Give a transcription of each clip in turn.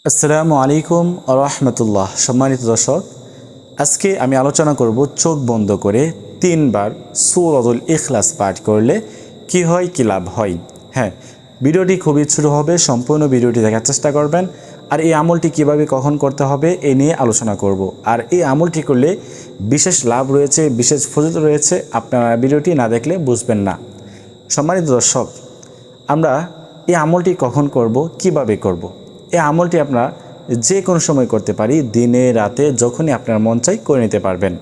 আসসালামু আলাইকুম রহমতুল্লাহ। সম্মানিত দর্শক, আজকে আমি আলোচনা করব চোখ বন্ধ করে 3 বার সূরাতুল ইখলাস পাঠ করলে কি হয়, কি লাভ হয়। হ্যাঁ, ভিডিওটি খুবই ছোট হবে, সম্পূর্ণ ভিডিওটি দেখার চেষ্টা করবেন। আর এই আমলটি কিভাবে কখন করতে হবে এ নিয়ে আলোচনা করব। আর এই আমলটি করলে বিশেষ লাভ রয়েছে, বিশেষ ফজিলত রয়েছে, আপনারা ভিডিওটি না দেখলে বুঝবেন না। সম্মানিত দর্শক, আমরা এই আমলটি কখন করব, কিভাবে করব। এই আমলটি আপনারা যে কোনো সময় করতে পারি, দিনে রাতে যখনই আপনার মন চাই করে নিতে পারবেন।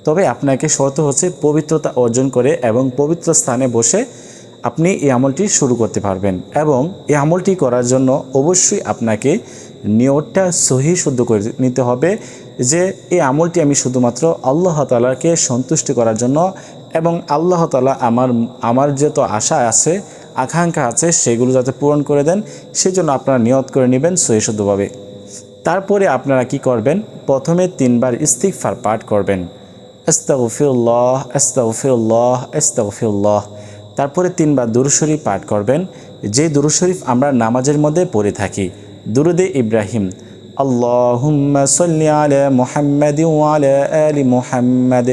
তবে আপনাকে শর্ত হচ্ছে পবিত্রতা অর্জন করে এবং পবিত্র স্থানে বসে আপনি এই আমলটি শুরু করতে পারবেন। এবং এই আমলটি করার জন্য অবশ্যই আপনাকে নিয়তটা সহি শুদ্ধ করে নিতে হবে যে এই আমলটি আমি শুধুমাত্র আল্লাহ তাআলাকে সন্তুষ্ট করার জন্য এবং আল্লাহ তাআলা আমার যত আশা আছে, আকাঙ্ক্ষা আছে, সেগুলো যাতে পূরণ করে দেন, সেই জন্য আপনারা নিয়ত করে নেবেন সহি শুদ্ধভাবে। তারপরে আপনারা কি করবেন, প্রথমে 3 বার ইস্তিগফার পাঠ করবেন, আস্তাগফিরুল্লাহ আস্তাগফিরুল্লাহ আস্তাগফিরুল্লাহ। তারপরে 3 বার দুরূদ শরীফ পাঠ করবেন, যে দুরূদ শরীফ আমরা নামাজের মধ্যে পড়ে থাকি, দুরুদে ইব্রাহিম। আল্লাহুম্মা সাল্লি আলা মুহাম্মাদিন ওয়া আলা আলি মুহাম্মাদ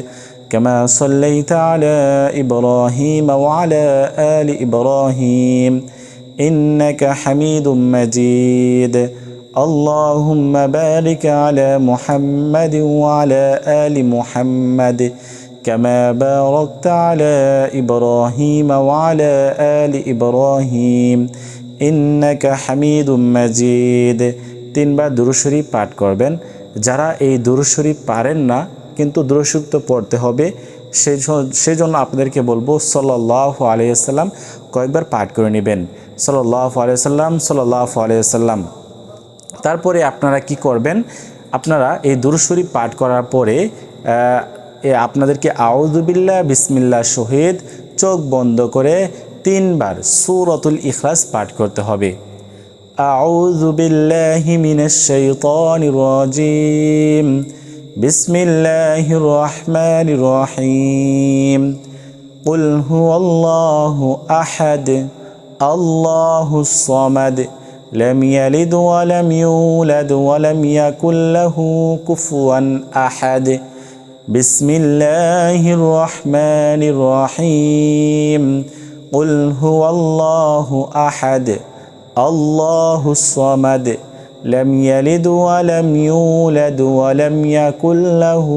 কামা সাল্লাইতা আলা ইব্রাহিম ওয়া আলা আলি ইব্রাহিম ইন্নাকা হামিদুম মাজিদ। আল্লাহুম্মা বারিক আলা মুহাম্মাদিন ওয়া আলা আলি মুহাম্মাদ কামা বারাকতা আলা ইব্রাহিম ওয়া আলা আলি ইব্রাহিম ইন্নাকা হামিদুম মাজিদ। 3 বার দুরূদ শরীফ পাঠ করবেন। যারা এই দুরূদ শরীফ পারেন না, কিন্তু দুরূদ শরীফ তো পড়তে হবে, সেই জন্য আপনাদেরকে বলবো সাল্লাল্লাহু আলাইহি ওয়াসাল্লাম কয়েকবার পাঠ করে নেবেন, সাল্লাল্লাহু আলাইহি ওয়াসাল্লাম সাল্লাল্লাহু আলাইহি ওয়াসাল্লাম। তারপরে আপনারা কি করবেন, আপনারা এই দুরূদ শরীফ পাঠ করার পরে আপনাদেরকে আউযু বিল্লাহ বিসমিল্লাহ শহীদ চোখ বন্ধ করে 3 বার সূরাতুল ইখলাস পাঠ করতে হবে। আউযু বিল্লাহি মিনাশ শাইতানির রাজিম বিসমিল্লাহির রহমানির রহিম কুল হুয়াল্লাহু আহাদ আল্লাহুস সামাদ লাম ইয়ালিদ ওয়া লাম ইউলাদ ওয়া লাম ইয়াকুল লাহু কুফুয়ান আহাদ বিসমিল্লাহির রহমানির রহিম কুল হুয়াল্লাহু আহাদ আল্লাহুস সামাদ লাম ইয়ালিদ ওয়া লাম ইউলাদ ওয়া লাম ইয়াকুল লাহু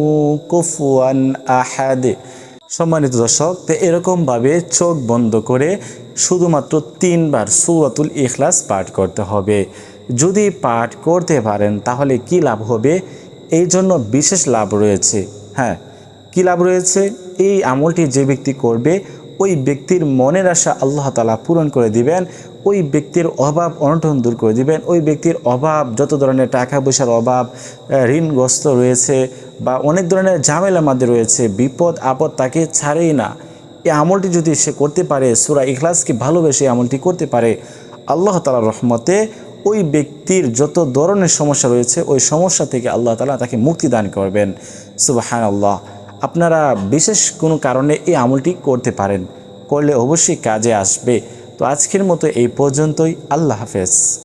কুফুয়ান আহাদ। সম্মানিত দর্শক, তো এরকমভাবে চোখ বন্ধ করে শুধুমাত্র 3 বার সূরাতুল ইখলাস পাঠ করতে হবে। যদি পাঠ করতে পারেন তাহলে কি লাভ হবে, এই জন্য বিশেষ লাভ রয়েছে। হ্যাঁ, কি লাভ রয়েছে, এই আমলটি যে ব্যক্তি করবে ওই ব্যক্তির মনের আশা আল্লাহ তাআলা পূরণ করে দিবেন, ওই ব্যক্তির অভাব অনটন দূর করে দিবেন। ওই ব্যক্তির অভাব, যত ধরনের টাকা পয়সার অভাব, ঋণগ্রস্ত রয়েছে বা অনেক ধরনের ঝামেলার মধ্যে রয়েছে, বিপদ আপদ তাকে ছাড়েই না। এই আমলটি যদি সে করতে পারে, সূরা ইখলাসকে ভালোবেসে আমলটি করতে পারে, আল্লাহ তাআলার রহমতে ওই ব্যক্তির যত ধরনের সমস্যা রয়েছে ওই সমস্যা থেকে আল্লাহ তাআলা তাকে মুক্তি দান করবেন। সুবহানাল্লাহ। আপনারা বিশেষ কোনো কারণে এই আমলটি করতে পারেন, করলে অবশ্যই কাজে আসবে। তো আজকের মতো এই পর্যন্তই। আল্লাহ হাফেজ।